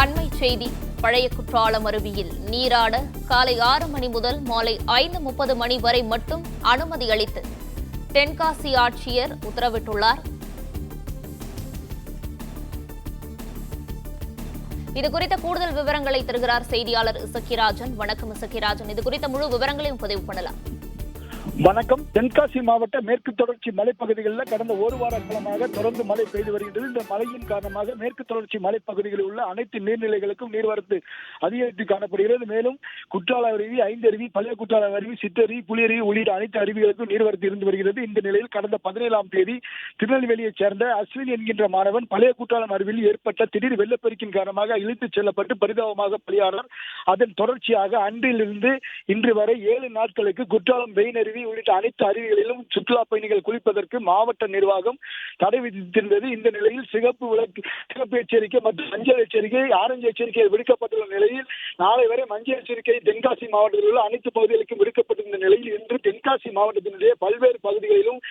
அண்மை செய்தி. பழைய குற்றாலம் அருவியில் நீராட காலை 6 மணி முதல் மாலை 5:30 மணி வரை மட்டும் அனுமதி அளித்து தென்காசி ஆட்சியர் உத்தரவிட்டுள்ளார். இதுகுறித்த கூடுதல் விவரங்களை தருகிறார் செய்தியாளர் இசக்கிராஜன். வணக்கம் இசக்கிராஜன், இதுகுறித்த முழு விவரங்களையும் பதிவு பண்ணலாம். வணக்கம். தென்காசி மாவட்ட மேற்கு தொடர்ச்சி மலைப்பகுதிகளில் கடந்த ஒரு வார காலமாக தொடர்ந்து மழை பெய்து வருகின்றது. இந்த மழையின் காரணமாக மேற்கு தொடர்ச்சி மலைப்பகுதிகளில் உள்ள அனைத்து நீர்நிலைகளுக்கும் நீர்வரத்து அதிகரித்து காணப்படுகிறது. மேலும் குற்றால அருவி, ஐந்தருவி, பழைய குற்றால அருவி, சிற்றருவி, புலியருவி உள்ளிட்ட அனைத்து அருவிகளுக்கும் நீர்வரத்து இருந்து வருகிறது. இந்த நிலையில் கடந்த 17ஆம் தேதி திருநெல்வேலியைச் சேர்ந்த அஸ்வின் என்கின்ற மாணவன் பழைய குற்றாலம் அருவியில் ஏற்பட்ட திடீர் வெள்ளப்பெருக்கின் காரணமாக இழுத்துச் செல்லப்பட்டு பரிதாபமாக பலியானார். அதன் தொடர்ச்சியாக அன்றிலிருந்து இன்று வரை 7 நாட்களுக்கு குற்றாலம் வெயின் அருவி உள்ளிட்ட அனைத்து அருவிகளிலும் சுற்றுலா பயணிகள் குளிப்பதற்கு மாவட்ட நிர்வாகம் தடை விதித்திருந்தது. இந்த நிலையில் சிகப்பு எச்சரிக்கை மற்றும் மஞ்சள் எச்சரிக்கை, ஆரஞ்சு எச்சரிக்கை விடுக்கப்பட்டுள்ள நிலையில் நாளை வரை மஞ்சள் எச்சரிக்கை தென்காசி மாவட்டத்தில் உள்ள அனைத்து பகுதிகளுக்கும் விடுக்கப்பட்டிருந்த நிலையில் இன்று தென்காசி மாவட்டத்தினுடைய பல்வேறு பகுதிகளிலும்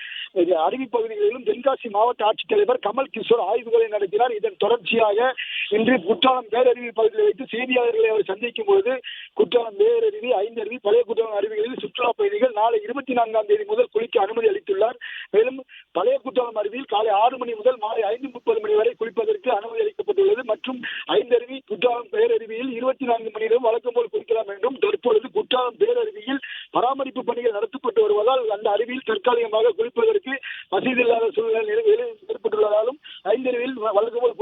அருவி பகுதிகளிலும் தென்காசி மாவட்ட ஆட்சித்தலைவர் கமல் கிஷோர் ஆய்வுகளை நடத்தினார். இதன் தொடர்ச்சியாக இன்று குற்றாலம் பேரருவி பகுதியில் வைத்து செய்தியாளர்களை அவர் சந்திக்கும் போது குற்றாலம் பேரருவி, ஐந்தருவி, பழைய குற்றாலம் அருவிகளில் சுற்றுலா பயணிகள் நாளை 24ஆம் தேதி முதல் குளிக்க அனுமதி அளித்துள்ளார். மேலும் பழைய குற்றாலம் அருவியில் காலை 6 மணி முதல் மாலை 5:30 மணி வரை குளிப்பதற்கு அனுமதி அளிக்கப்பட்டுள்ளது. மற்றும் ஐந்தருவி, குற்றாலம் பேரருவியில் 24 மணி நேரம் வழக்கம் போல் குளிக்கலாம் என்றும், தற்பொழுது குற்றாலம் பேரருவியில் பராமரிப்பு பணிகள் நடத்தப்பட்டு வருவதால் அந்த அருவியில் தற்காலிகமாக குளிப்பதற்கு வசதி இல்லாத சூழ்நிலை ஏற்பட்டுள்ளதாலும் ஐந்தருவியில் வழக்கம் போல்